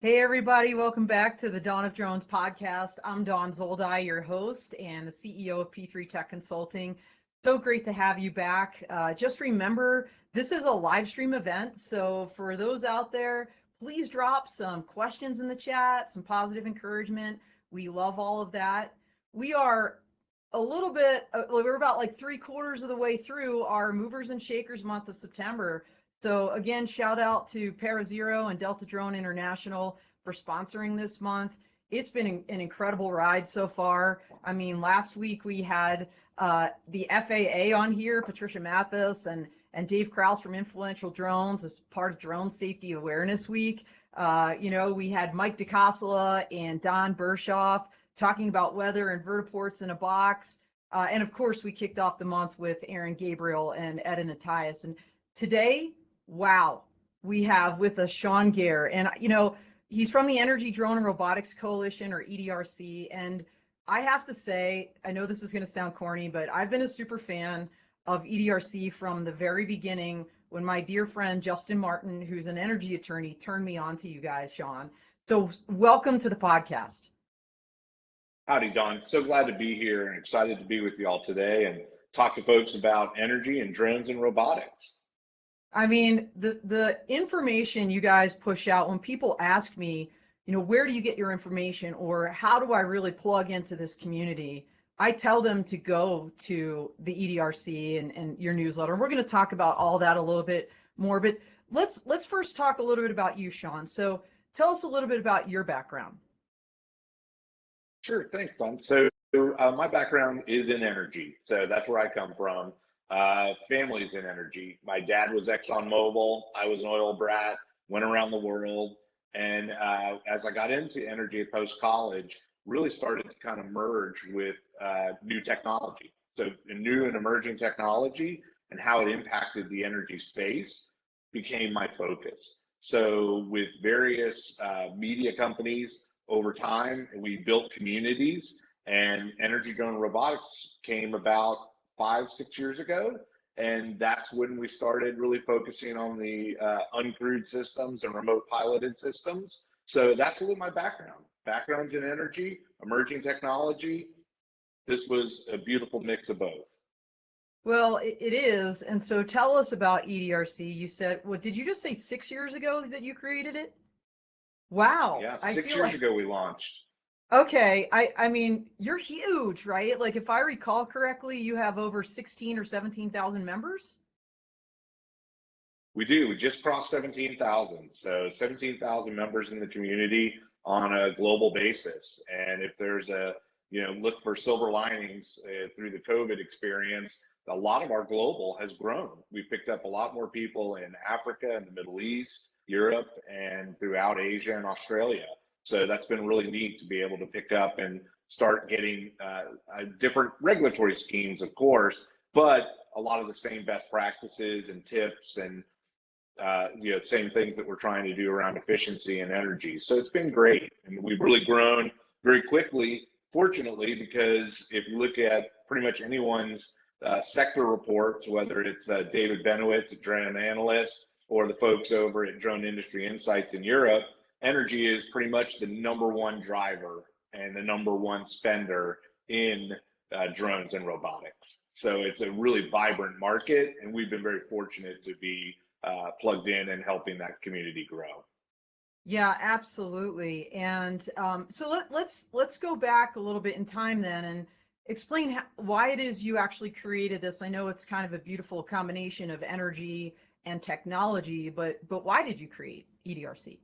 Hey everybody, welcome back to the Dawn of Drones podcast. I'm Dawn Zoldi, your host and the CEO of P3 Tech Consulting. So great to have you back. Just remember, this is a live stream event, so for those out there, please drop some questions in the chat, some positive encouragement. We love all of that. We are we're about like 3/4 of the way through our Movers and Shakers month of September. So again, shout out to Parazero and Delta Drone International for sponsoring this month. It's been an incredible ride so far. I mean, last week we had the FAA on here, Patricia Mathis and Dave Krause from Influential Drones as part of Drone Safety Awareness Week. We had Mike DeCassola and Don Bershoff talking about weather and vertiports in a box. And of course, we kicked off the month with Aaron Gabriel and Ed and Matthias. And today, wow, we have with us Sean Guerre. And, he's from the Energy, Drone, and Robotics Coalition, or EDRC. And I have to say, I know this is going to sound corny, but I've been a super fan of EDRC from the very beginning when my dear friend Justin Martin, who's an energy attorney, turned me on to you guys, Sean. So welcome to the podcast. Howdy, Don. So glad to be here and excited to be with you all today and talk to folks about energy and drones and robotics. I mean, the information you guys push out, when people ask me, where do you get your information or how do I really plug into this community? I tell them to go to the EDRC and your newsletter. And we're going to talk about all that a little bit more, but let's first talk a little bit about you, Sean. So tell us a little bit about your background. Sure, thanks, Don. So my background is in energy. So that's where I come from. Family's in energy. My dad was ExxonMobil. I was an oil brat, went around the world. And as I got into energy post-college, really started to kind of merge with new technology. So new and emerging technology and how it impacted the energy space became my focus. So with various media companies over time, we built communities, and Energy, Drone, Robotics came about 5-6 years ago. And that's when we started really focusing on the uncrewed systems and remote piloted systems. So that's really my background. Background's in energy, emerging technology. This was a beautiful mix of both. Well, it is. And so tell us about EDRC. You said, what did you just say 6 years ago that you created it? Wow. Yeah, 6 years ago we launched. Okay, I mean, you're huge, right? Like if I recall correctly, you have over 16 or 17,000 members? We do. We just crossed 17,000. So 17,000 members in the community on a global basis. And if there's look for silver linings through the COVID experience, a lot of our global has grown. We picked up a lot more people in Africa and the Middle East, Europe, and throughout Asia and Australia. So that's been really neat to be able to pick up and start getting different regulatory schemes, of course, but a lot of the same best practices and tips and same things that we're trying to do around efficiency and energy. So it's been great, and we've really grown very quickly, fortunately, because if you look at pretty much anyone's sector reports, whether it's David Benowitz at Drone Analyst or the folks over at Drone Industry Insights in Europe, energy is pretty much the #1 driver and the #1 spender in drones and robotics. So it's a really vibrant market, and we've been very fortunate to be plugged in and helping that community grow. Yeah, absolutely. And so let's go back a little bit in time then and explain why it is you actually created this. I know it's kind of a beautiful combination of energy and technology, but why did you create EDRC?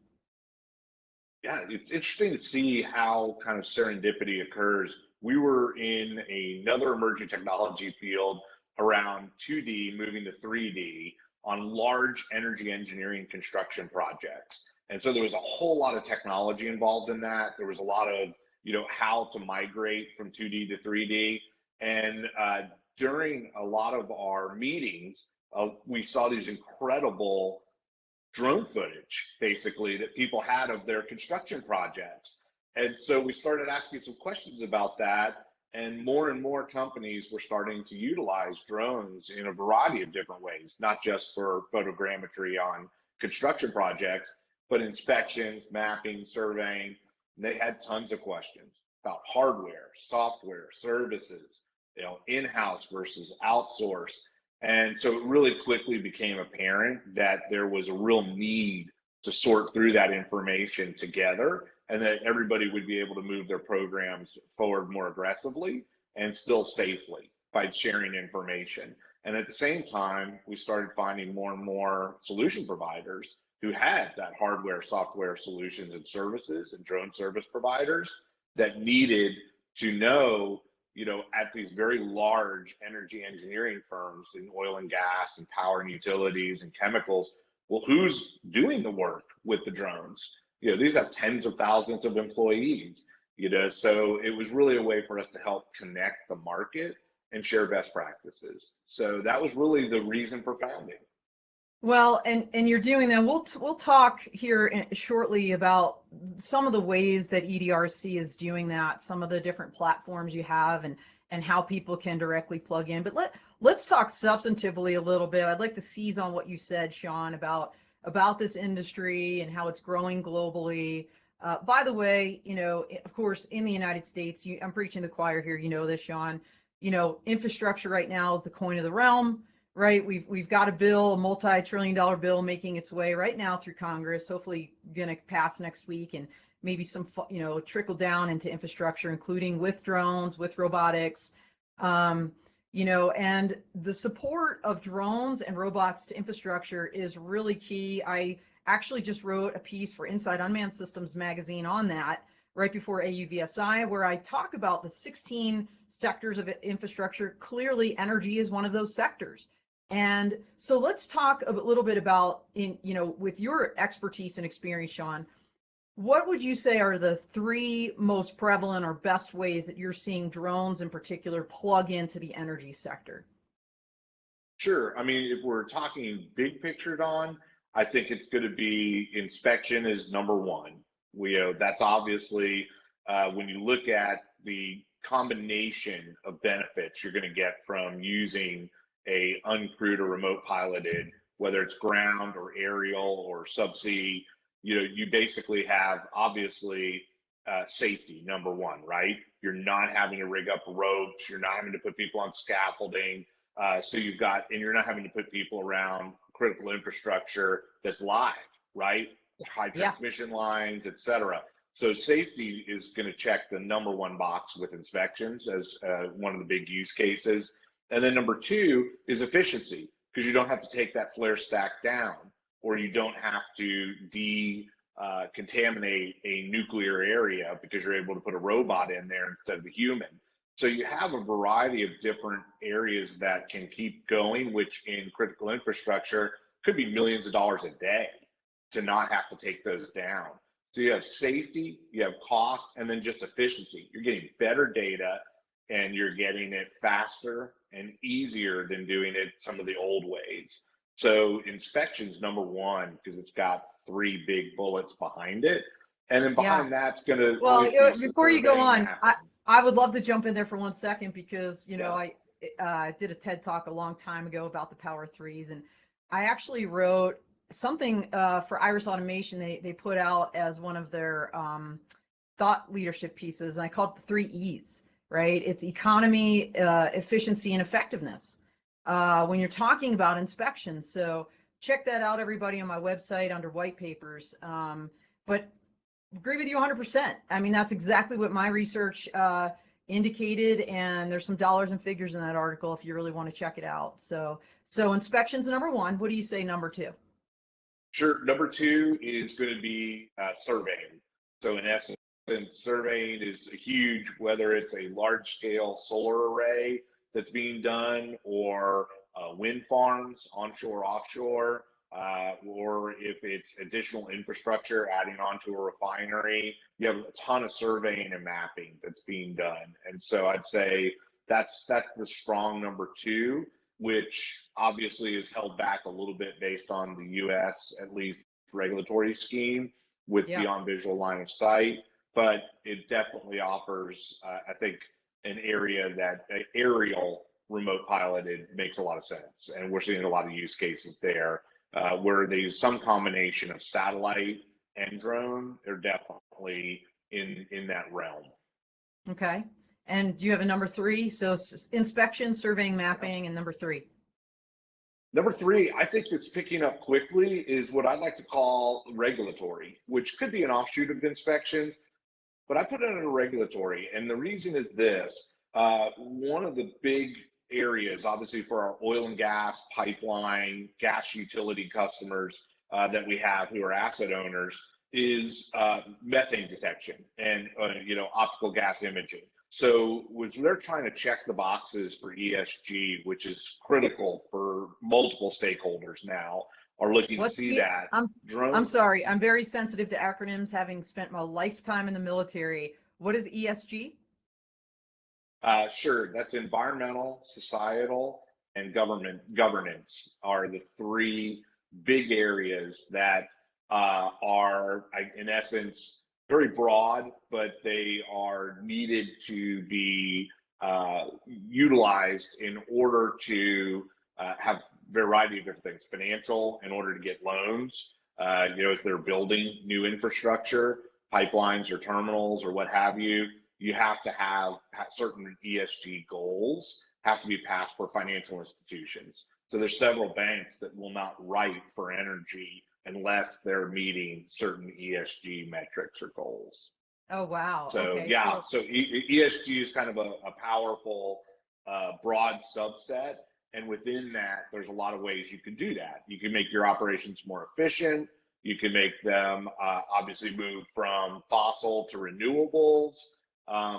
Yeah, it's interesting to see how kind of serendipity occurs. We were in another emerging technology field around 2D moving to 3D on large energy engineering construction projects. And so there was a whole lot of technology involved in that. There was a lot of, how to migrate from 2D to 3D. And during a lot of our meetings, we saw these incredible drone footage, basically, that people had of their construction projects. And so we started asking some questions about that, and more companies were starting to utilize drones in a variety of different ways, not just for photogrammetry on construction projects, but inspections, mapping, surveying, they had tons of questions about hardware, software, services, in-house versus outsource. And so it really quickly became apparent that there was a real need to sort through that information together, and that everybody would be able to move their programs forward more aggressively and still safely by sharing information. And at the same time, we started finding more and more solution providers who had that hardware, software solutions and services, and drone service providers that needed to know, at these very large energy engineering firms in oil and gas and power and utilities and chemicals, well, who's doing the work with the drones? These have tens of thousands of employees, so it was really a way for us to help connect the market and share best practices. So that was really the reason for founding. Well, and you're doing that. We'll talk here shortly about some of the ways that EDRC is doing that, some of the different platforms you have, and how people can directly plug in. But let's talk substantively a little bit. I'd like to seize on what you said, Sean, about this industry and how it's growing globally. By the way, of course, in the United States, I'm preaching the choir here. You know this, Sean. Infrastructure right now is the coin of the realm. Right, we've got a bill, a multi-trillion-dollar bill making its way right now through Congress, hopefully going to pass next week, and maybe some, trickle down into infrastructure, including with drones, with robotics, and the support of drones and robots to infrastructure is really key. I actually just wrote a piece for Inside Unmanned Systems magazine on that right before AUVSI, where I talk about the 16 sectors of infrastructure. Clearly, energy is one of those sectors. And so let's talk a little bit about, with your expertise and experience, Sean, what would you say are the three most prevalent or best ways that you're seeing drones in particular plug into the energy sector? Sure. I mean, if we're talking big picture, Don, I think it's going to be inspection is number one. That's obviously when you look at the combination of benefits you're going to get from using a uncrewed or remote piloted, whether it's ground or aerial or subsea, you basically have obviously safety, number one, right? You're not having to rig up ropes, you're not having to put people on scaffolding. So and you're not having to put people around critical infrastructure that's live, right? High transmission lines, et cetera. So safety is going to check the number one box with inspections as one of the big use cases. And then number two is efficiency, because you don't have to take that flare stack down, or you don't have to contaminate a nuclear area because you're able to put a robot in there instead of a human. So you have a variety of different areas that can keep going, which in critical infrastructure could be millions of dollars a day to not have to take those down. So you have safety, you have cost, and then just efficiency. You're getting better data, and you're getting it faster and easier than doing it some of the old ways. So inspection's number one, because it's got three big bullets behind it. And then behind that's going to... Well, before you go on, I would love to jump in there for 1 second, because, I did a TED Talk a long time ago about the Power Threes, and I actually wrote something for Iris Automation. They put out as one of their thought leadership pieces, and I called it the 3 E's. Right? It's economy, efficiency, and effectiveness when you're talking about inspections. So check that out, everybody, on my website under white papers. But agree with you 100%. I mean, that's exactly what my research indicated, and there's some dollars and figures in that article if you really want to check it out. So inspections number one. What do you say number two? Sure. Number two is going to be surveying. So in essence, surveying is huge, whether it's a large scale solar array that's being done, or wind farms, onshore, offshore, or if it's additional infrastructure adding onto a refinery. You have a ton of surveying and mapping that's being done. And so I'd say that's the strong number two, which obviously is held back a little bit based on the US, at least, regulatory scheme with beyond visual line of sight. But it definitely offers, I think, an area that aerial remote piloted makes a lot of sense. And we're seeing a lot of use cases there where they use some combination of satellite and drone are definitely in that realm. Okay. And do you have a number three? So inspection, surveying, mapping, and number three. Number three, I think that's picking up quickly is what I like to call regulatory, which could be an offshoot of inspections, but I put it under regulatory. And the reason is this, one of the big areas, obviously for our oil and gas pipeline, gas utility customers that we have who are asset owners is methane detection and, optical gas imaging. So they're trying to check the boxes for ESG, which is critical for multiple stakeholders now, are looking to see that. I'm sorry, I'm very sensitive to acronyms, having spent my lifetime in the military. What is ESG? Sure, that's environmental, societal, and governance are the three big areas that are, in essence, very broad, but they are needed to be utilized in order to have a variety of different things. Financial, in order to get loans, as they're building new infrastructure, pipelines or terminals or what have you, you have to have certain ESG goals have to be passed for financial institutions. So there's several banks that will not write for energy unless they're meeting certain ESG metrics or goals. Oh, wow. So okay, yeah, so ESG is kind of a powerful, broad subset. And within that, there's a lot of ways you can do that. You can make your operations more efficient. You can make them obviously move from fossil to renewables.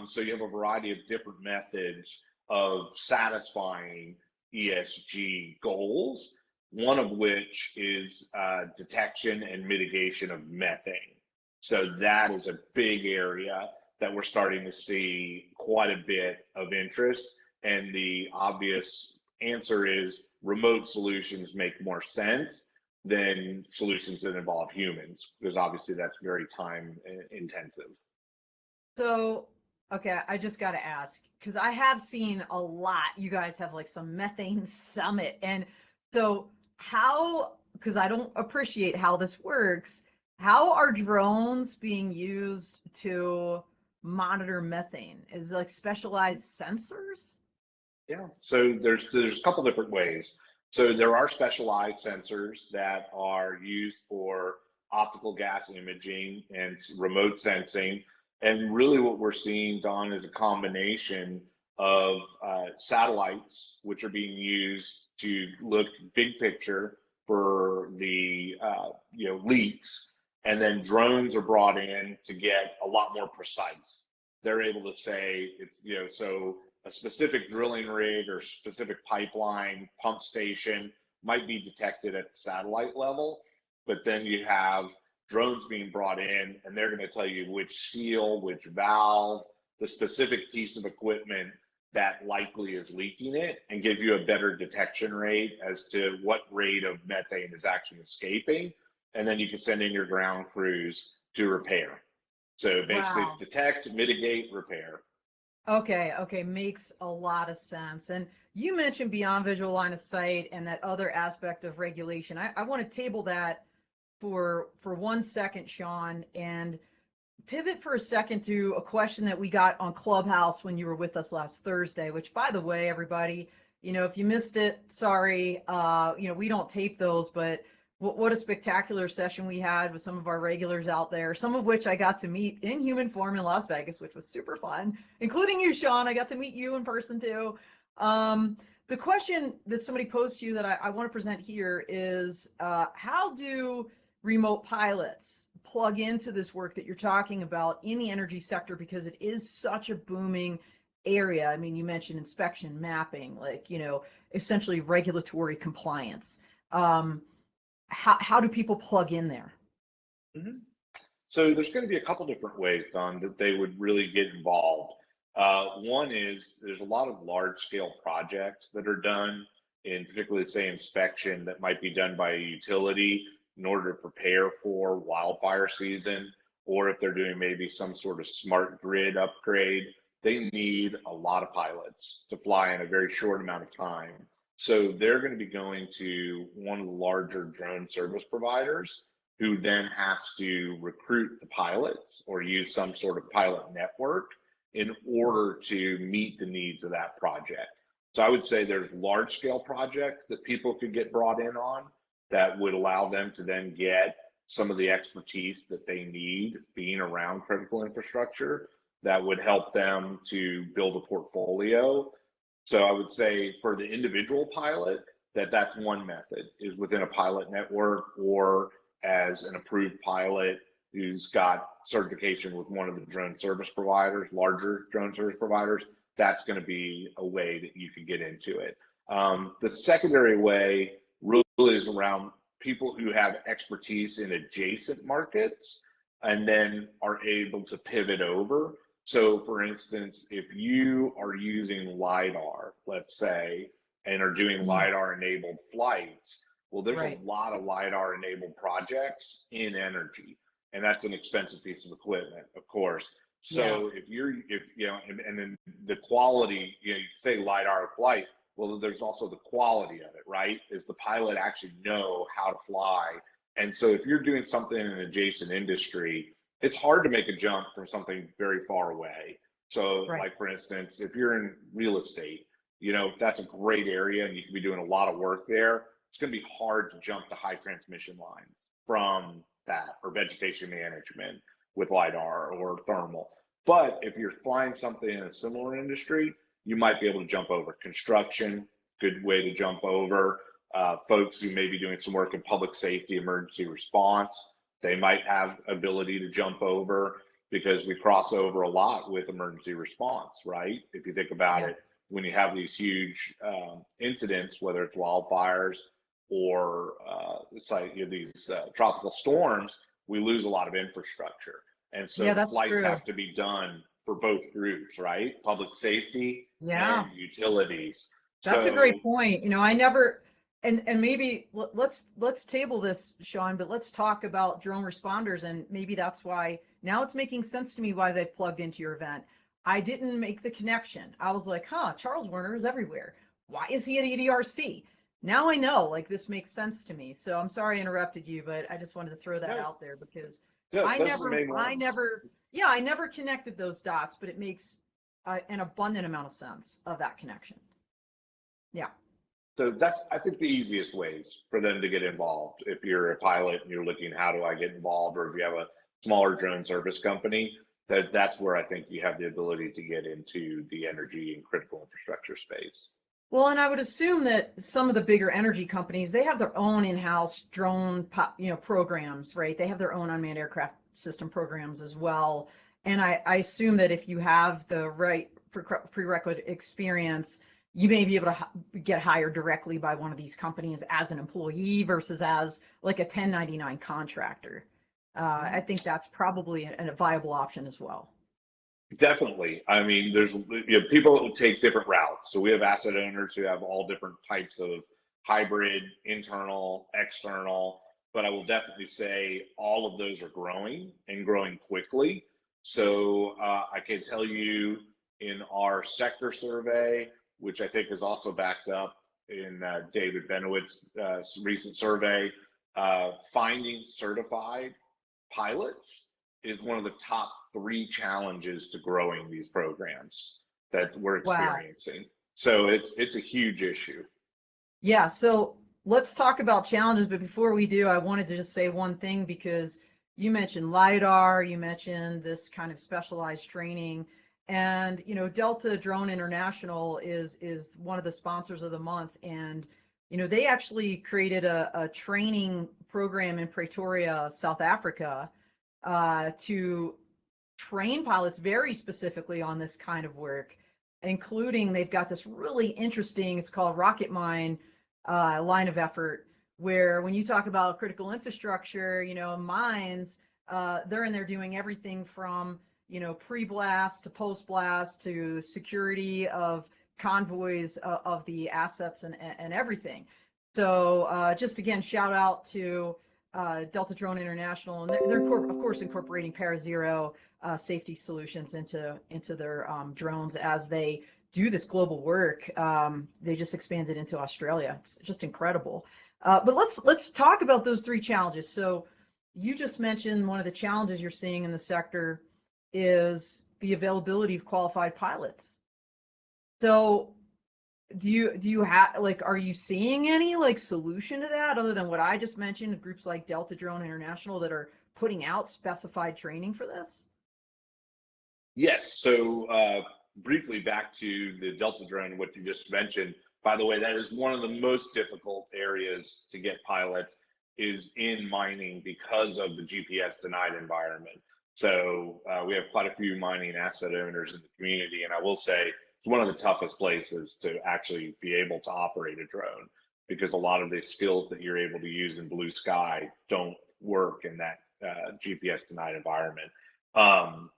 So you have a variety of different methods of satisfying ESG goals, one of which is detection and mitigation of methane. So that is a big area that we're starting to see quite a bit of interest. And the obvious answer is remote solutions make more sense than solutions that involve humans, because obviously that's very time intensive. So, okay, I just got to ask, because I have seen a lot. You guys have like some methane summit. And so, how, because I don't appreciate how this works, how are drones being used to monitor methane? Is it like specialized sensors? Yeah, so there's a couple different ways. So there are specialized sensors that are used for optical gas imaging and remote sensing. And really what we're seeing, Don, is a combination of satellites, which are being used to look big picture for the leaks, and then drones are brought in to get a lot more precise. They're able to say it's, so a specific drilling rig or specific pipeline pump station might be detected at the satellite level, but then you have drones being brought in and they're going to tell you which seal, which valve, the specific piece of equipment that likely is leaking it, and give you a better detection rate as to what rate of methane is actually escaping. And then you can send in your ground crews to repair. So basically it's detect, mitigate, repair. Okay, makes a lot of sense. And you mentioned beyond visual line of sight and that other aspect of regulation. I want to table that for 1 second, Sean, and pivot for a second to a question that we got on Clubhouse when you were with us last Thursday, which, by the way, everybody, if you missed it, sorry, we don't tape those, but what a spectacular session we had with some of our regulars out there, some of which I got to meet in human form in Las Vegas, which was super fun, including you, Sean. I got to meet you in person too. The question that somebody posed to you that I want to present here is, how do remote pilots plug into this work that you're talking about in the energy sector, because it is such a booming area? I mean, you mentioned inspection, mapping, essentially regulatory compliance. How do people plug in there? Mm-hmm. So there's going to be a couple different ways, Don, that they would really get involved. One is there's a lot of large scale projects that are done in particularly, say, inspection that might be done by a utility in order to prepare for wildfire season, or if they're doing maybe some sort of smart grid upgrade, they need a lot of pilots to fly in a very short amount of time. So they're going to be going to one of the larger drone service providers who then has to recruit the pilots or use some sort of pilot network in order to meet the needs of that project. So I would say there's large scale projects that people could get brought in on that would allow them to then get some of the expertise that they need being around critical infrastructure that would help them to build a portfolio. So I would say for the individual pilot, that's one method, is within a pilot network or as an approved pilot who's got certification with one of the drone service providers, larger drone service providers. That's going to be a way that you can get into it. The secondary way really is around people who have expertise in adjacent markets and then are able to pivot over. So for instance, if you are using LiDAR, let's say, and are doing LiDAR enabled flights, well, there's a lot of LiDAR enabled projects in energy, and that's an expensive piece of equipment, of course. So if you know, and then the quality, you know, you say LiDAR flight, well, there's also the quality of it, right? Is the pilot actually know how to fly? And so if you're doing something in an adjacent industry, it's hard to make a jump from something very far away. So like, for instance, if you're in real estate, you know, that's a great area and you can be doing a lot of work there. It's going to be hard to jump to high transmission lines from that, or vegetation management with LiDAR or thermal. But if you're flying something in a similar industry, you might be able to jump over. Construction, good way to jump over. Folks who may be doing some work in public safety, emergency response, they might have ability to jump over because we cross over a lot with emergency response, right? If you think about it, when you have these huge incidents, whether it's wildfires or these tropical storms, we lose a lot of infrastructure. And so the flights have to be done for both groups, right? Public safety and utilities. That's a great point. You know, I never, and maybe let's table this, Sean, but let's talk about drone responders, and maybe that's why now it's making sense to me why they've plugged into your event. I didn't make the connection. I was like, huh, Charles Werner is everywhere. Why is he at EDRC? Now I know, like, this makes sense to me. So I'm sorry I interrupted you, but I just wanted to throw that out there because I never connected those dots, but it makes an abundant amount of sense of that connection. Yeah. So that's, I think, the easiest ways for them to get involved. If you're a pilot and you're looking, how do I get involved? Or if you have a smaller drone service company, that's where I think you have the ability to get into the energy and critical infrastructure space. Well, and I would assume that some of the bigger energy companies, they have their own in-house drone, programs, right? They have their own unmanned aircraft system programs as well. And I assume that if you have the right prerequisite experience, you may be able to get hired directly by one of these companies as an employee versus as like a 1099 contractor. I think that's probably a viable option as well. Definitely. I mean, there's people that will take different routes. So we have asset owners who have all different types of hybrid, internal, external, but I will definitely say all of those are growing and growing quickly. So I can tell you in our sector survey, which I think is also backed up in David Benowitz's recent survey, finding certified pilots is one of the top 3 challenges to growing these programs that we're experiencing. So it's a huge issue. Yeah, so let's talk about challenges, but before we do, I wanted to just say one thing, because you mentioned LiDAR, you mentioned this kind of specialized training, and you know, Delta Drone International is one of the sponsors of the month, and you know, they actually created a training program in Pretoria, South Africa, to train pilots very specifically on this kind of work, including they've got this really interesting, it's called Rocket Mine line of effort, where when you talk about critical infrastructure, you know, mines, they're in there doing everything from, you know, pre-blast to post-blast to security of convoys of the assets and everything. So just again, shout out to Delta Drone International, and they're of course incorporating Para-Zero safety solutions into their drones as they do this global work. They just expanded into Australia. It's just incredible. But let's talk about those 3 challenges. So you just mentioned one of the challenges you're seeing in the sector is the availability of qualified pilots. So do you have, like, are you seeing any like solution to that other than what I just mentioned, groups like Delta Drone International that are putting out specified training for this? Yes. So briefly back to the Delta drone, what you just mentioned. By the way, that is one of the most difficult areas to get pilots is in mining because of the GPS denied environment. So we have quite a few mining asset owners in the community, and I will say it's one of the toughest places to actually be able to operate a drone because a lot of the skills that you're able to use in blue sky don't work in that GPS denied environment. Um,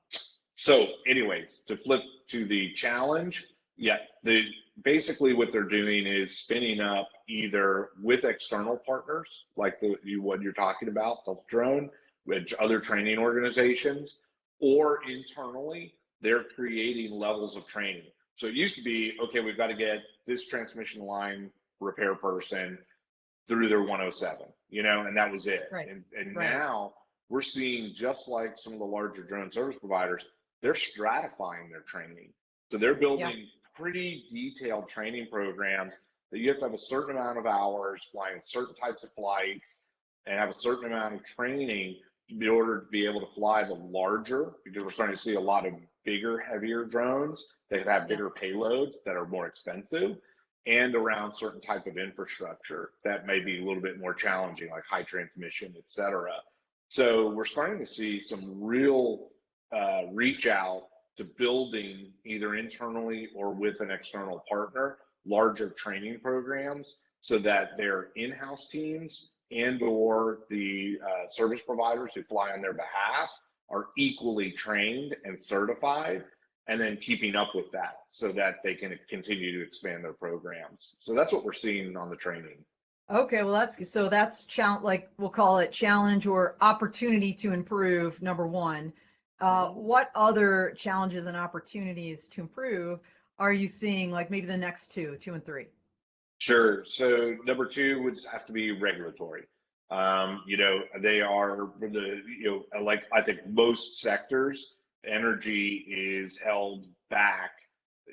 so, anyways, to flip to the challenge, yeah, the basically what they're doing is spinning up either with external partners, like what you're talking about, the drone, with other training organizations, or internally, they're creating levels of training. So it used to be, okay, we've got to get this transmission line repair person through their 107, and that was it. Right. And Right. now we're seeing, just like some of the larger drone service providers, they're stratifying their training. So they're building pretty detailed training programs that you have to have a certain amount of hours flying certain types of flights and have a certain amount of training in order to be able to fly the larger, because we're starting to see a lot of bigger, heavier drones that have bigger payloads that are more expensive, and around certain type of infrastructure that may be a little bit more challenging, like high transmission, et cetera. So we're starting to see some real reach out to building, either internally or with an external partner, larger training programs so that their in-house teams and or the service providers who fly on their behalf are equally trained and certified, and then keeping up with that so that they can continue to expand their programs. So that's what we're seeing on the training. Okay, well that's challenge, like we'll call it challenge or opportunity to improve, number one. What other challenges and opportunities to improve are you seeing, like maybe the next two and three? Sure. So number two would have to be regulatory. They are like I think most sectors, energy is held back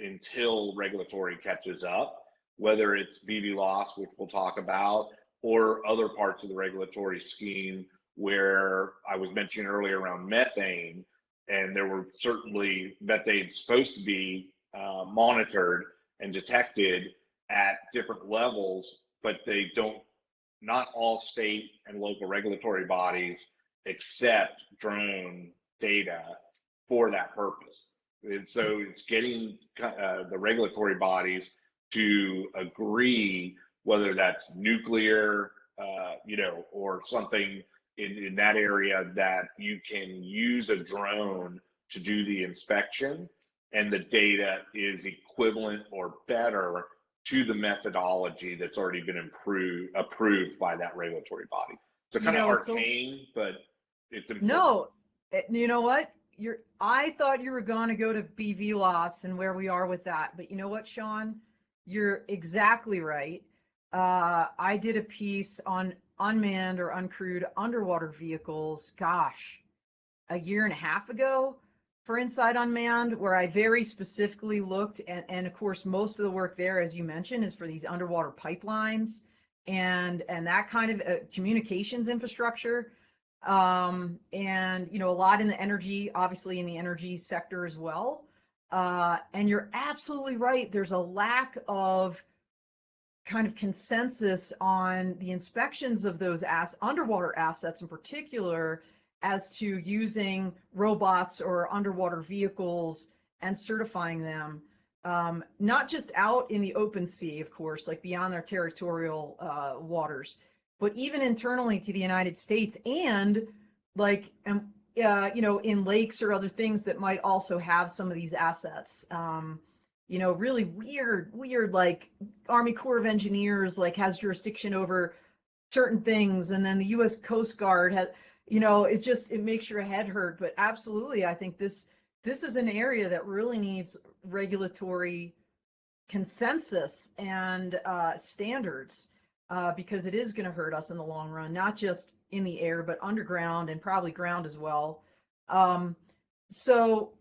until regulatory catches up, whether it's BV loss, which we'll talk about, or other parts of the regulatory scheme where I was mentioning earlier around methane, and there were certainly methane supposed to be monitored and detected at different levels, but they don't, not all state and local regulatory bodies accept drone data for that purpose. And so it's getting the regulatory bodies to agree, whether that's nuclear, or something in that area, that you can use a drone to do the inspection and the data is equivalent or better to the methodology that's already been approved by that regulatory body. So kind of arcane, but it's important. No, you know what? I thought you were going to go to BV loss and where we are with that, but you know what, Sean? You're exactly right. I did a piece on unmanned or uncrewed underwater vehicles, gosh, a year and a half ago for Inside Unmanned, where I very specifically looked, and of course, most of the work there, as you mentioned, is for these underwater pipelines and that kind of communications infrastructure. And a lot in the energy, obviously in the energy sector as well. And you're absolutely right. There's a lack of kind of consensus on the inspections of those underwater assets in particular, as to using robots or underwater vehicles and certifying them, not just out in the open sea, of course, like beyond their territorial waters, but even internally to the United States, and like in lakes or other things that might also have some of these assets. Really weird, like Army Corps of Engineers like has jurisdiction over certain things, and then the U.S. Coast Guard has, it makes your head hurt. But absolutely, I think this is an area that really needs regulatory consensus and standards, because it is going to hurt us in the long run, not just in the air, but underground and probably ground as well. Um, so,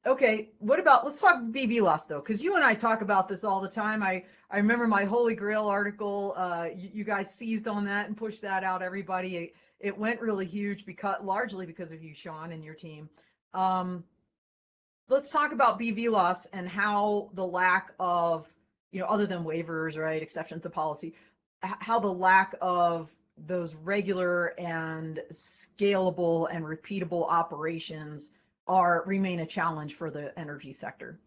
okay, let's talk BV loss though, because you and I talk about this all the time. I remember my Holy Grail article. You guys seized on that and pushed that out, everybody. It went really huge largely because of you, Sean, and your team. Um, let's talk about BV loss and how the lack of, other than waivers, right, exceptions to policy, how the lack of those regular and scalable and repeatable operations remain a challenge for the energy sector.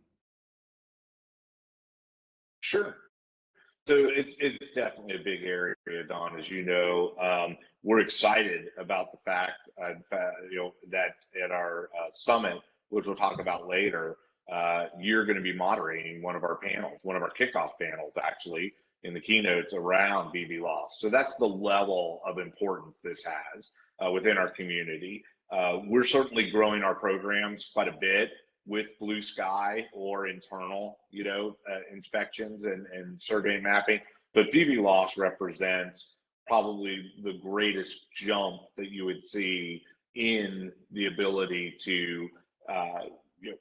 Sure. So it's definitely a big area, Don. As you know, we're excited about the fact, that at our summit, which we'll talk about later, you're going to be moderating one of our panels, one of our kickoff panels, actually, in the keynotes around BV loss. So that's the level of importance this has within our community. We're certainly growing our programs quite a bit with blue sky or internal, inspections and survey mapping. But BV loss represents probably the greatest jump that you would see in the ability to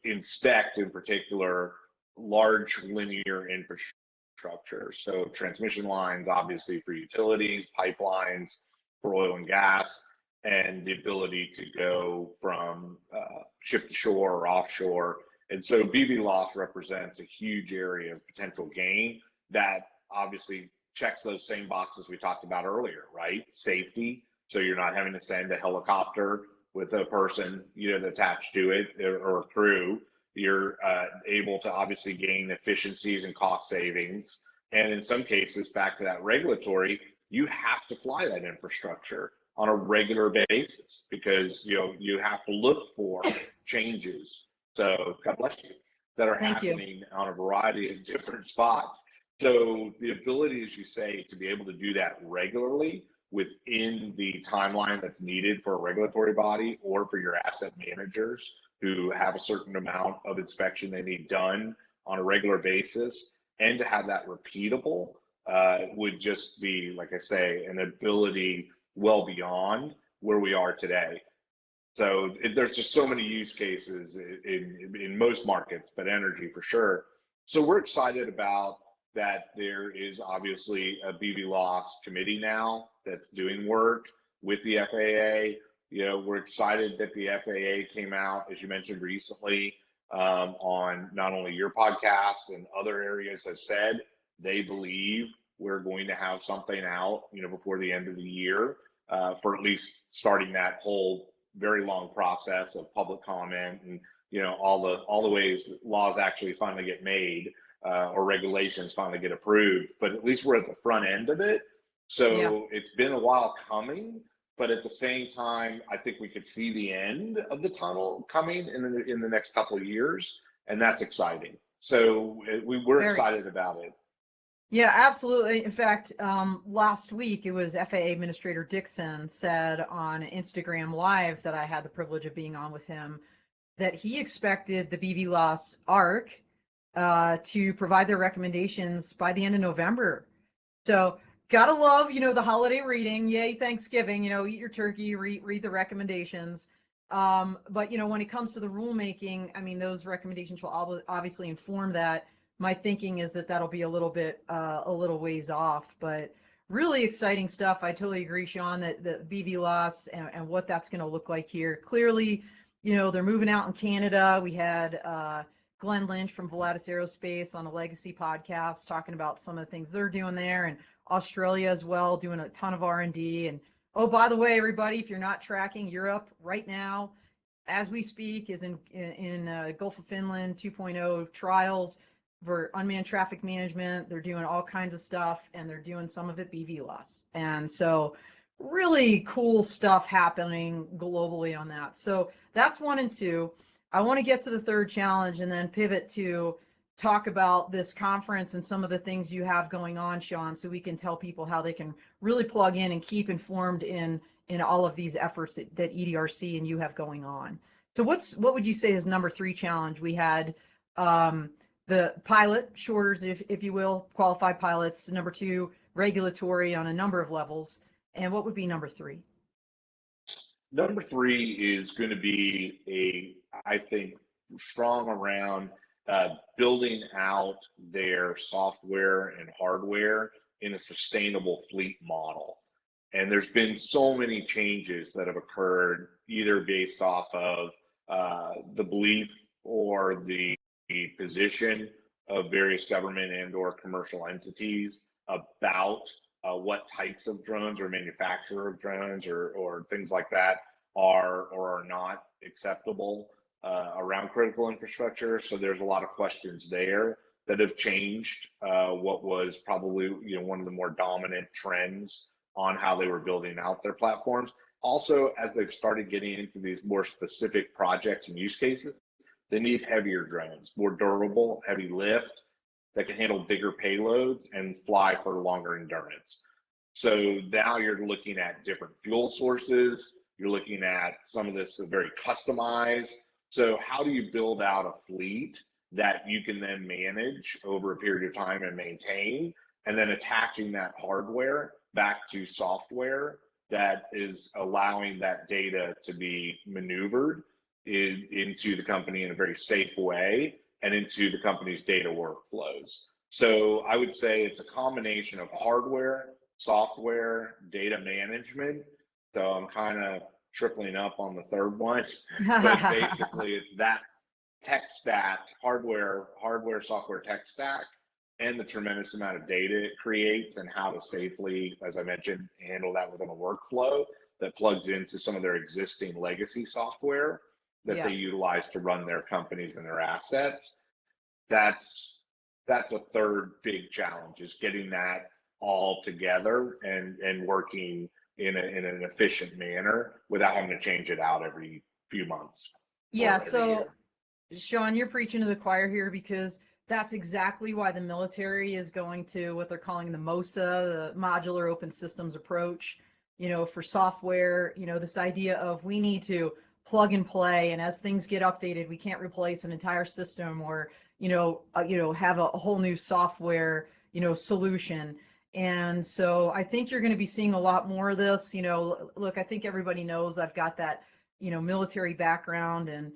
inspect, in particular, large linear infrastructure. So transmission lines, obviously for utilities, pipelines for oil and gas, and the ability to go from ship to shore or offshore. And so BV loss represents a huge area of potential gain that obviously checks those same boxes we talked about earlier, right? Safety, so you're not having to send a helicopter with a person, attached to it, or a crew. You're able to obviously gain efficiencies and cost savings. And in some cases, back to that regulatory, you have to fly that infrastructure on a regular basis because you have to look for changes. So God bless you, that are happening on a variety of different spots. So the ability, as you say, to be able to do that regularly within the timeline that's needed for a regulatory body or for your asset managers who have a certain amount of inspection they need done on a regular basis, and to have that repeatable would just be, like I say, an ability well beyond where we are today. So there's just so many use cases in most markets, but energy for sure. So we're excited about that. There is obviously a BV loss committee now that's doing work with the FAA. We're excited that the FAA came out, as you mentioned recently, on not only your podcast and other areas, has said they believe we're going to have something out, before the end of the year, for at least starting that whole very long process of public comment and all the ways that laws actually finally get made or regulations finally get approved. But at least we're at the front end of it. So It's been a while coming, but at the same time, I think we could see the end of the tunnel coming in the next couple of years, and that's exciting. So we're excited about it. Yeah, absolutely. In fact, last week it was FAA Administrator Dixon said on Instagram Live that I had the privilege of being on with him that he expected the BV loss ARC to provide their recommendations by the end of November. So gotta love, the holiday reading. Yay, Thanksgiving, eat your turkey, read the recommendations. But, when it comes to the rulemaking, I mean, those recommendations will obviously inform that. My thinking is that that'll be a little ways off, but really exciting stuff. I totally agree, Sean, that the BV loss and what that's going to look like here. Clearly, they're moving out in Canada. We had Glenn Lynch from Volatus Aerospace on a Legacy podcast talking about some of the things they're doing there, and Australia as well, doing a ton of R&D. And oh, by the way, everybody, if you're not tracking, Europe right now, as we speak, is in Gulf of Finland 2.0 trials for unmanned traffic management. They're doing all kinds of stuff, and they're doing some of it BV loss. And so really cool stuff happening globally on that. So that's 1 and 2. I want to get to the third challenge and then pivot to talk about this conference and some of the things you have going on, Sean, so we can tell people how they can really plug in and keep informed in all of these efforts that EDRC and you have going on. So what would you say is number 3 challenge? We had the pilot shortage, if you will, qualified pilots. Number 2, regulatory on a number of levels. And what would be number three? Number three is going to be I think, strong around building out their software and hardware in a sustainable fleet model. And there's been so many changes that have occurred, either based off of the belief or the position of various government and or commercial entities about what types of drones or manufacturer of drones or things like that are or are not acceptable around critical infrastructure. So there's a lot of questions there that have changed what was probably one of the more dominant trends on how they were building out their platforms. Also, as they've started getting into these more specific projects and use cases, they need heavier drones, more durable, heavy lift, that can handle bigger payloads and fly for longer endurance. So now you're looking at different fuel sources. You're looking at some of this very customized. So how do you build out a fleet that you can then manage over a period of time and maintain, and then attaching that hardware back to software that is allowing that data to be maneuvered into the company in a very safe way and into the company's data workflows. So I would say it's a combination of hardware, software, data management. So I'm kind of tripling up on the third one, but basically it's that tech stack, hardware, software, tech stack, and the tremendous amount of data it creates and how to safely, as I mentioned, handle that within a workflow that plugs into some of their existing legacy software that they utilize to run their companies and their assets. That's a third big challenge, is getting that all together and working in an efficient manner without having to change it out every few months. Yeah, so Sean, you're preaching to the choir here, because that's exactly why the military is going to what they're calling the MOSA, the modular open systems approach, for software, this idea of we need to plug and play, and as things get updated, we can't replace an entire system or have a whole new software solution. And so I think you're going to be seeing a lot more of this. Look, I think everybody knows I've got that military background, and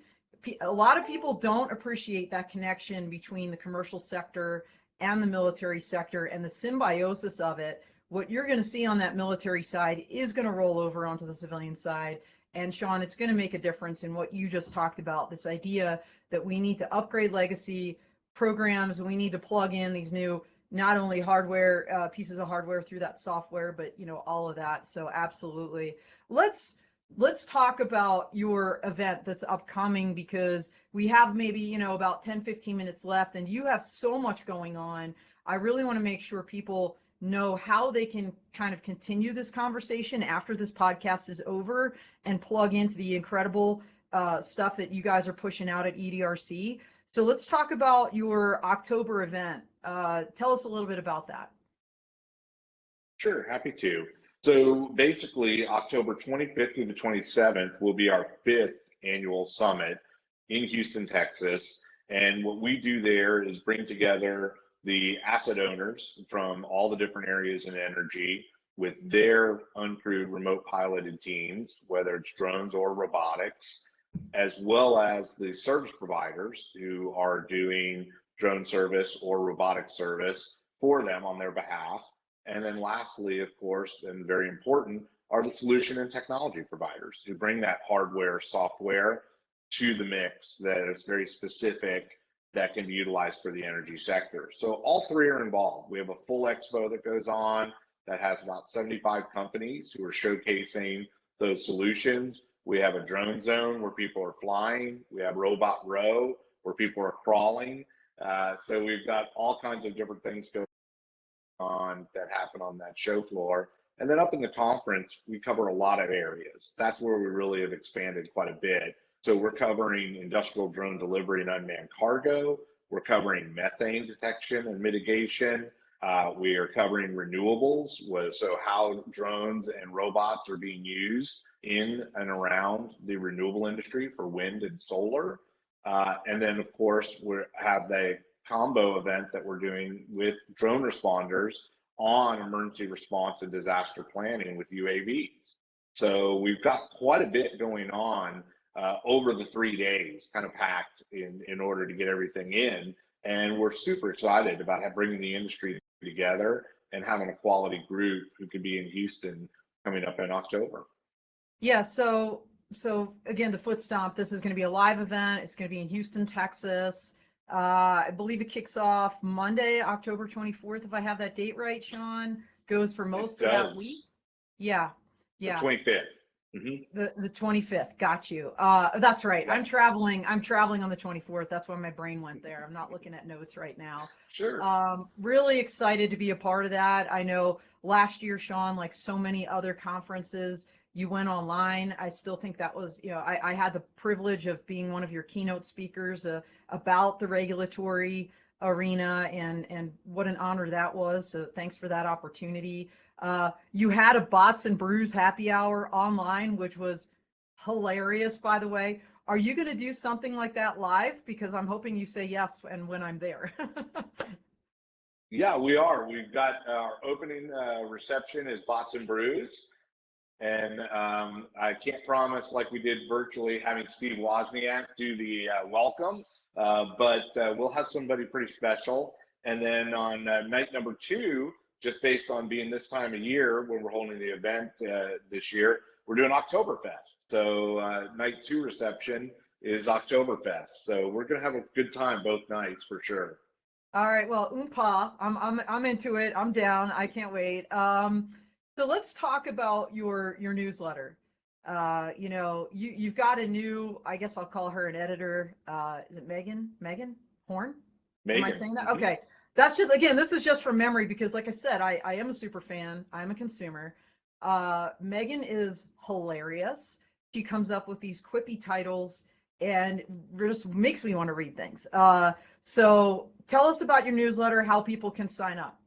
a lot of people don't appreciate that connection between the commercial sector and the military sector and the symbiosis of it. What you're going to see on that military side is going to roll over onto the civilian side. And Sean, it's going to make a difference in what you just talked about, this idea that we need to upgrade legacy programs, and we need to plug in these new, not only hardware, pieces of hardware through that software, but all of that. So absolutely. Let's talk about your event that's upcoming, because we have maybe about 10-15 minutes left, and you have so much going on. I really want to make sure people know how they can kind of continue this conversation after this podcast is over and plug into the incredible stuff that you guys are pushing out at EDRC. So let's talk about your October event. Tell us a little bit about that. Sure, happy to. So basically, October 25th through the 27th will be our 5th annual summit in Houston, Texas. And what we do there is bring together the asset owners from all the different areas in energy with their uncrewed remote piloted teams, whether it's drones or robotics, as well as the service providers who are doing drone service or robotic service for them on their behalf. And then lastly, of course, and very important, are the solution and technology providers who bring that hardware, software to the mix that is very specific, that can be utilized for the energy sector. So all three are involved. We have a full expo that goes on that has about 75 companies who are showcasing those solutions. We have a drone zone where people are flying. We have robot row where people are crawling. So we've got all kinds of different things going on that happen on that show floor. And then up in the conference, we cover a lot of areas. That's where we really have expanded quite a bit. So we're covering industrial drone delivery and unmanned cargo. We're covering methane detection and mitigation. We are covering renewables, so how drones and robots are being used in and around the renewable industry for wind and solar. And then, of course, we have the combo event that we're doing with drone responders on emergency response and disaster planning with UAVs. So we've got quite a bit going on over the 3 days, kind of packed in order to get everything in. And we're super excited about bringing the industry together and having a quality group who could be in Houston coming up in October. Yeah, so again, the foot stomp, this is going to be a live event. It's going to be in Houston, Texas. I believe it kicks off Monday, October 24th, if I have that date right, Sean. Goes for most of that week. Yeah, yeah. The 25th. Mm-hmm. The 25th. Got you. That's right. Yeah. I'm traveling on the 24th. That's why my brain went there. I'm not looking at notes right now. Sure. Really excited to be a part of that. I know last year, Sean, like so many other conferences, you went online. I still think that was, I had the privilege of being one of your keynote speakers about the regulatory arena, and what an honor that was. So thanks for that opportunity. You had a Bots and Brews happy hour online, which was hilarious, by the way. Are you going to do something like that live? Because I'm hoping you say yes and when I'm there. Yeah, we are. We've got our opening reception is Bots and Brews. And I can't promise, like we did virtually, having Steve Wozniak do the welcome, but we'll have somebody pretty special. And then on night number 2, just based on being this time of year when we're holding the event this year, we're doing Oktoberfest. So night 2 reception is Oktoberfest. So we're going to have a good time both nights for sure. All right. Well, I'm into it. I'm down. I can't wait. So let's talk about your newsletter. You've got a new, I guess I'll call her an editor. Is it Megan Horn? Megan. Am I saying that? Mm-hmm. Okay. That's just, again, this is just from memory because like I said, I am a super fan. I'm a consumer. Megan is hilarious. She comes up with these quippy titles and just makes me want to read things. So tell us about your newsletter, how people can sign up.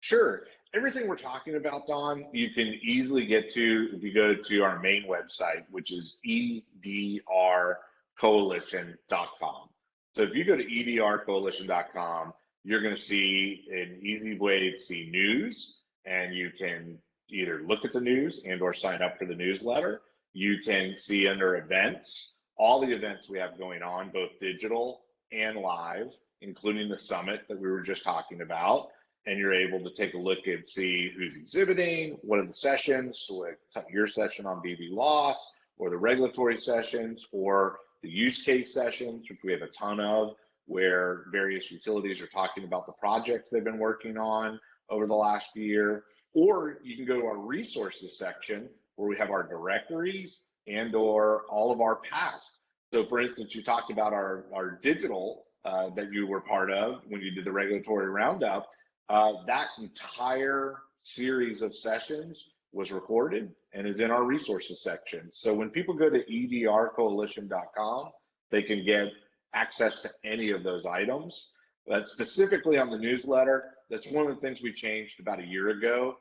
Sure. Everything we're talking about, Don, you can easily get to if you go to our main website, which is edrcoalition.com. So if you go to edrcoalition.com, you're going to see an easy way to see news, and you can either look at the news and or sign up for the newsletter. You can see under events, all the events we have going on, both digital and live, including the summit that we were just talking about. And you're able to take a look and see who's exhibiting, what are the sessions, so like your session on BB loss, or the regulatory sessions, or the use case sessions, which we have a ton of, where various utilities are talking about the projects they've been working on over the last year. Or you can go to our resources section where we have our directories and or all of our past. So for instance, you talked about our digital that you were part of when you did the regulatory roundup. That entire series of sessions was recorded and is in our resources section. So when people go to edrcoalition.com, they can get access to any of those items. But specifically on the newsletter, that's one of the things we changed about a year ago,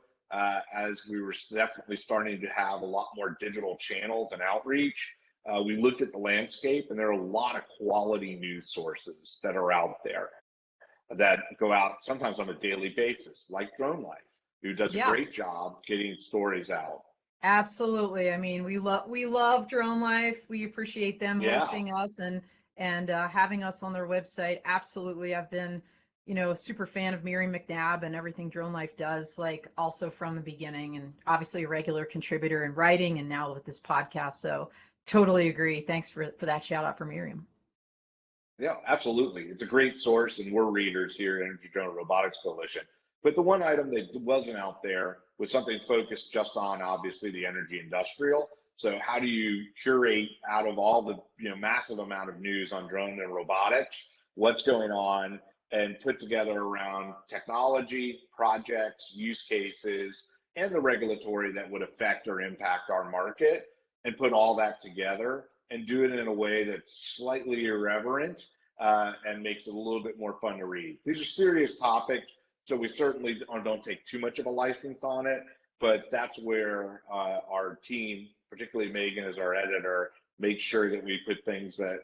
as we were definitely starting to have a lot more digital channels and outreach. We looked at the landscape, and there are a lot of quality news sources that are out there that go out sometimes on a daily basis, like DroneLife, who does a great job getting stories out. Absolutely. I mean, we love DroneLife. We appreciate them hosting us and having us on their website. Absolutely. I've been, a super fan of Miriam McNabb and everything DroneLife does, like also from the beginning, and obviously a regular contributor in writing and now with this podcast. So totally agree. Thanks for that shout out for Miriam. Yeah, absolutely. It's a great source, and we're readers here at Energy Drone Robotics Coalition. But the one item that wasn't out there was something focused just on, obviously, the energy industrial. So how do you curate out of all the massive amount of news on drone and robotics, what's going on, and put together around technology, projects, use cases, and the regulatory that would affect or impact our market, and put all that together and do it in a way that's slightly irreverent and makes it a little bit more fun to read. These are serious topics, so we certainly don't take too much of a license on it, but that's where our team, particularly Megan as our editor, makes sure that we put things that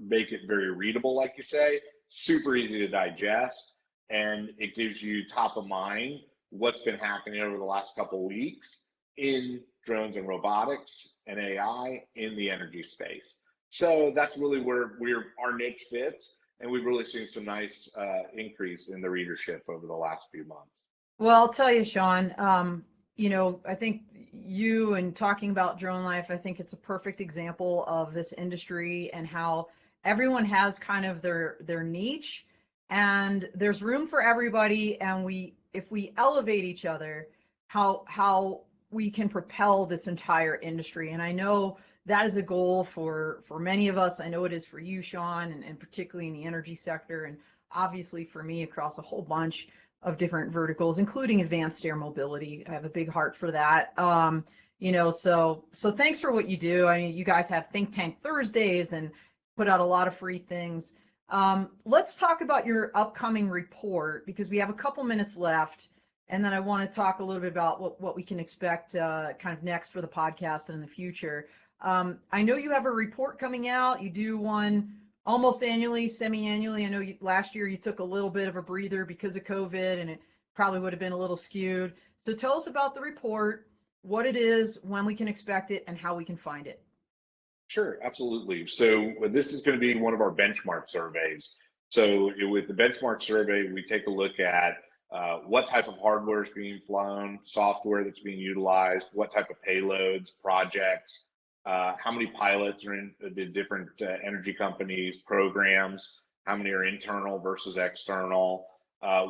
make it very readable, like you say, super easy to digest, and it gives you top of mind what's been happening over the last couple of weeks in drones and robotics and AI in the energy space. So that's really where our niche fits, and we've really seen some nice increase in the readership over the last few months. Well, I'll tell you, Sean, I think you and talking about DroneLife, I think it's a perfect example of this industry and how everyone has kind of their niche, and there's room for everybody. And if we elevate each other, how we can propel this entire industry. And I know that is a goal for many of us. I know it is for you, Sean, and particularly in the energy sector, and obviously for me across a whole bunch of different verticals, including advanced air mobility. I have a big heart for that. So thanks for what you do. I mean, you guys have Think Tank Thursdays and put out a lot of free things. Let's talk about your upcoming report, because we have a couple minutes left, and then I want to talk a little bit about what we can expect kind of next for the podcast and in the future. I know you have a report coming out. You do one almost annually, semi-annually. I know last year you took a little bit of a breather because of COVID, and it probably would have been a little skewed. So tell us about the report, what it is, when we can expect it, and how we can find it. Sure, absolutely. So this is going to be one of our benchmark surveys. So with the benchmark survey, we take a look at what type of hardware is being flown, software that's being utilized, what type of payloads, projects, how many pilots are in the different energy companies, programs, how many are internal versus external,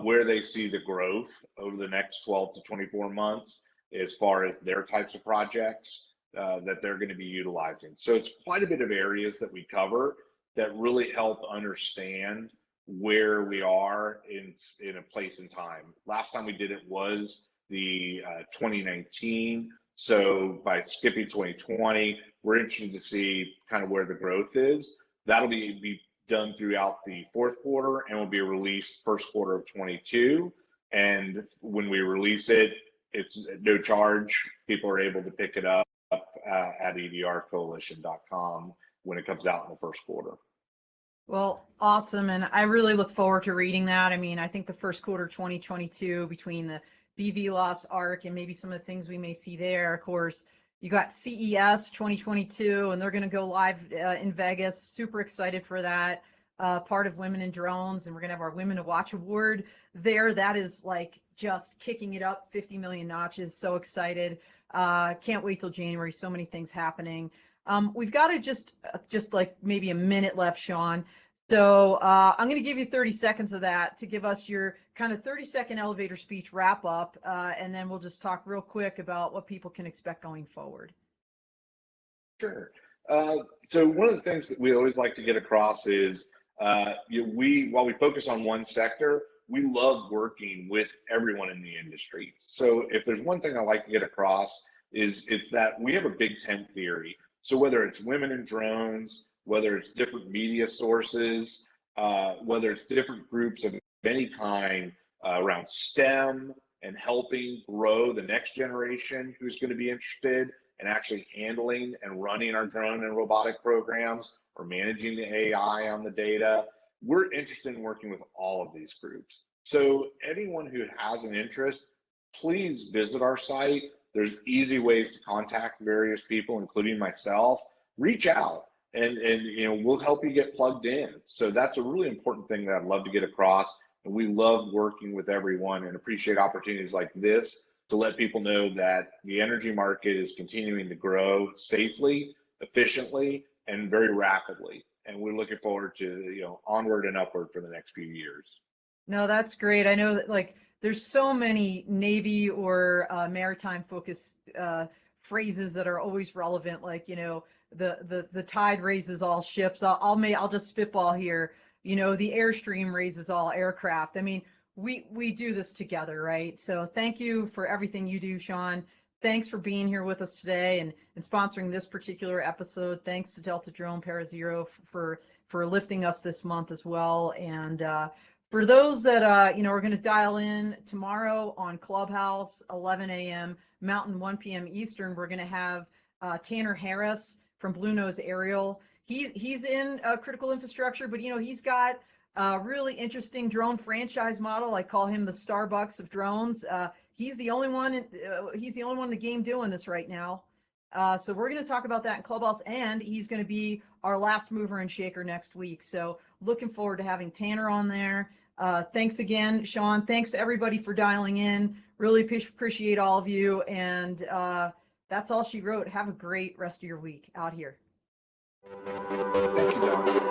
where they see the growth over the next 12 to 24 months as far as their types of projects that they're going to be utilizing. So it's quite a bit of areas that we cover that really help understand where we are in a place in time. Last time we did it was the 2019. So by skipping 2020, we're interested to see kind of where the growth is. That'll be done throughout the fourth quarter and will be released first quarter of 22. And when we release it, it's no charge. People are able to pick it up at edrcoalition.com when it comes out in the first quarter. Well, awesome. And I really look forward to reading that. I mean, I think the first quarter 2022, between the BVLOS ARC and maybe some of the things we may see there, of course, you got CES 2022, and they're going to go live in Vegas. Super excited for that. Part of Women in Drones, and we're going to have our Women to Watch Award there. That is like just kicking it up 50 million notches. So excited. Can't wait till January. So many things happening. We've got to just like maybe a minute left, Sean. So I'm going to give you 30 seconds of that to give us your kind of 30-second elevator speech wrap up, and then we'll just talk real quick about what people can expect going forward. Sure. So one of the things that we always like to get across is while we focus on one sector, we love working with everyone in the industry. So if there's one thing I like to get across it's that we have a big tent theory. So whether it's women in drones, whether it's different media sources, whether it's different groups of any kind around STEM and helping grow the next generation who's going to be interested in actually handling and running our drone and robotic programs or managing the AI on the data, we're interested in working with all of these groups. So anyone who has an interest, please visit our site. There's easy ways to contact various people, including myself. Reach out and we'll help you get plugged in. So that's a really important thing that I'd love to get across. And we love working with everyone and appreciate opportunities like this to let people know that the energy market is continuing to grow safely, efficiently, and very rapidly. And we're looking forward to onward and upward for the next few years. No, that's great. I know that like there's so many Navy or maritime focused phrases that are always relevant, like the tide raises all ships. I'll just spitball here. The airstream raises all aircraft. I mean, we do this together, right? So thank you for everything you do, Sean. Thanks for being here with us today and sponsoring this particular episode. Thanks to Delta Drone Parazero for lifting us this month as well. And for those that are going to dial in tomorrow on Clubhouse, 11 a.m. Mountain, 1 p.m. Eastern, we're going to have Tanner Harris from Blue Nose Aerial. He's in critical infrastructure, but he's got Really interesting drone franchise model. I call him the Starbucks of drones. He's the only one. He's the only one in the game doing this right now. So we're going to talk about that in Clubhouse, and he's going to be our last mover and shaker next week. So looking forward to having Tanner on there. Thanks again, Sean. Thanks to everybody for dialing in. Really appreciate all of you. And that's all she wrote. Have a great rest of your week out here. Thank you, Don.